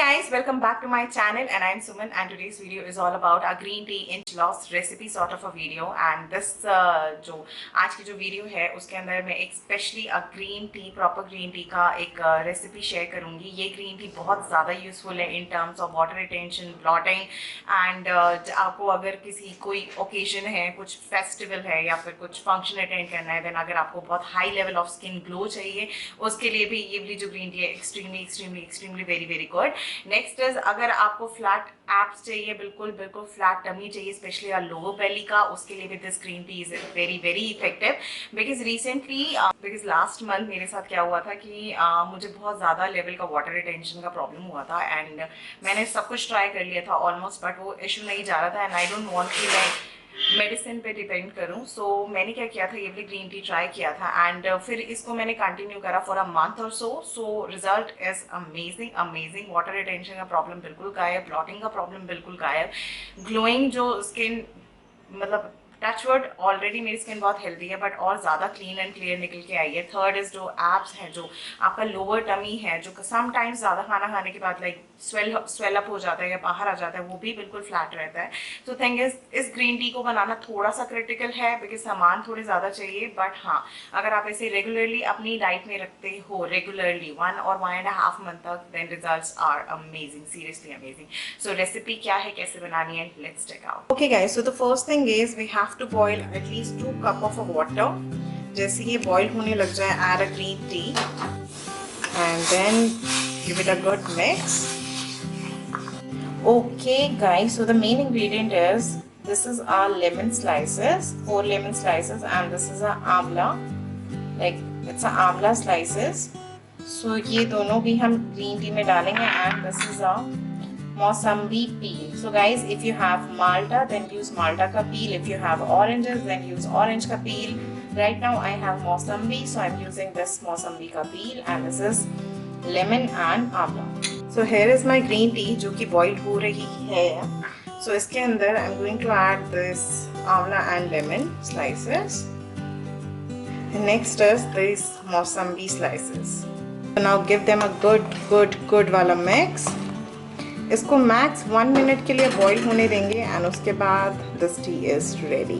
guys, welcome back to my channel and I'm Suman and today's video is all about a green tea inch loss recipe sort of a video and this जो आज की जो video है उसके अंदर मैं एक specially green tea proper green tea का एक रेसिपी शेयर करूंगी। ये ग्रीन टी बहुत ज़्यादा यूजफुल है in terms of water retention, blotting and आपको अगर किसी कोई ओकेजन है, कुछ फेस्टिवल है या फिर कुछ फंक्शन अटेंड करना है, देन अगर आपको बहुत high level of skin glow चाहिए उसके लिए भी ये वाली जो ग्रीन टी है extremely extremely extremely very very good. Next is अगर आपको फ्लैट एब्स चाहिए, बिल्कुल बिल्कुल फ्लैट टमी चाहिए, स्पेशली लोअर बेली का, उसके लिए भी this green T is very very effective. Because last month मेरे साथ क्या हुआ था कि मुझे बहुत ज़्यादा लेवल का वाटर रिटेंशन का प्रॉब्लम हुआ था एंड मैंने सब कुछ ट्राई कर लिया था ऑलमोस्ट, बट वो इशू नहीं जा रहा था एंड आई डोंट वांट कि मैं मेडिसिन पे डिपेंड करूं। सो मैंने क्या किया था, ये भी ग्रीन टी ट्राई किया था एंड फिर इसको मैंने कंटिन्यू करा फॉर अ मंथ और so result is amazing amazing. Water retention का प्रॉब्लम बिल्कुल गायब, ब्लॉटिंग का प्रॉब्लम बिल्कुल गायब, ग्लोइंग जो स्किन, मतलब टचवर्ड ऑलरेडी मेरी स्किन बहुत हेल्दी है बट और ज़्यादा क्लीन एंड क्लियर निकल के आई है। थर्ड इज जो एब्स है, जो आपका लोअर टमी है, जो समटाइम्स ज़्यादा खाना खाने के बाद लाइक स्वेल अप हो जाता है या बाहर आ जाता है, वो भी बिल्कुल फ्लैट रहता है। तो थिंग इस ग्रीन टी को बनाना थोड़ा सा क्रिटिकल है बिकॉज सामान थोड़े ज़्यादा चाहिए, बट हाँ अगर आप इसे रेगुलरली अपनी डाइट में रखते हो, रेगुलरली 1 और 1.5 मंथ तक, then results are amazing, seriously amazing. So recipe क्या है, कैसे बनानी है, let's check out. Okay guys, so the first thing is we have to boil at least 2 cup of water. जैसे ये boil होने लग जाए, add a green tea and then give it a good mix. Okay guys, so the main ingredient is this is our lemon slices, 4 lemon slices, and this is a amla, like it's a amla slices. So ये दोनों भी हम green tea में डालेंगे and this is a Mossambi peel. So guys, if you have Malta, then use Malta ka peel. If you have oranges, then use orange ka peel. Right now I have Mossambi, so I'm using this Mossambi ka peel, and this is lemon and amla. So here is my green tea जो कि boil हो रही है. So इसके अंदर I'm going to add this amla and lemon slices. And next is this Mossambi slices. So now give them a good वाला mix. इसको max 1 minute के लिए बॉईल होने देंगे एंड उसके बाद this T is ready.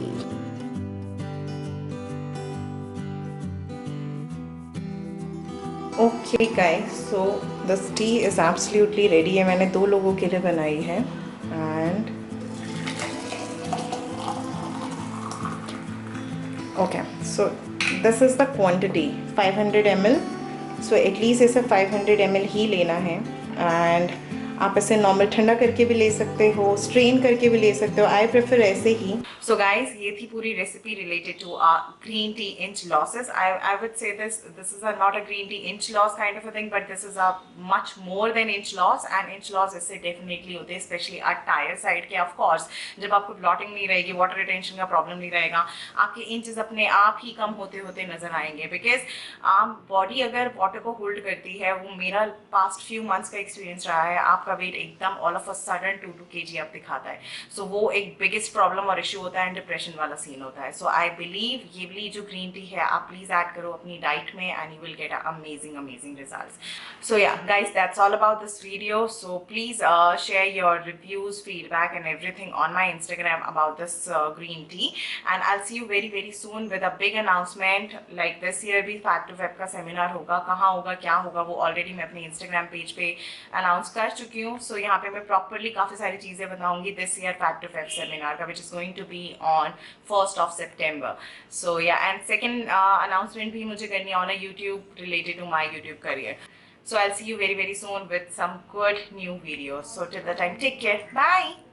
Okay guys, so this T is absolutely ready है। मैंने 2 लोगों के लिए बनाई है and okay, so this is the quantity 500 ml। So at least इसे 500 ml ही लेना है एंड आप इसे नॉर्मल ठंडा करके भी ले सकते हो, स्ट्रेन करके भी ले सकते हो। आई प्रेफर ऐसे ही। सो गाइज, ये थी पूरी recipe related to green tea inch losses. I would say this is not a green tea inch loss kind of a thing, but this is a much more than inch loss and inch loss इससे definitely होते हैं, specially tyre side के। Of course जब आपको blotting नहीं रहेगी, water retention का problem नहीं रहेगा, आपके इंचेस अपने आप ही कम होते होते नजर आएंगे। बिकॉज बॉडी अगर वाटर को होल्ड करती है, वो मेरा पास्ट फ्यू मंथ्स का एक्सपीरियंस रहा है, आपका वेट एकदम all of a sudden 2 kg अब दिखाता है। सो वो एक बिगेस्ट प्रॉब्लम और इशू होता है, डिप्रेशन वाला सीन होता है। सो आई बिलीव ये वाली जो ग्रीन टी है आप प्लीज ऐड करो अपनी डाइट में and you will get amazing amazing results. So ya guys, that's all about this video. So please share your reviews, feedback and everything on my Instagram about this green tea and I see you very very soon with a big announcement. Like this year भी fact to fact का seminar होगा, कहाँ होगा, क्या होगा, वो already मैं अपने इंस्टाग्राम पेज पे अनाउंस कर चुकी हूँ। सो यहाँ पे मैं प्रॉपरली काफ़ी सारी चीज़ें बताऊंगी this year fact to fact seminar का, which is going to be on 1st of September. So yeah, and second announcement भी मुझे करनी है on a YouTube related to my YouTube career. So I'll see you very very soon with some good new videos. So till the time, take care. Bye.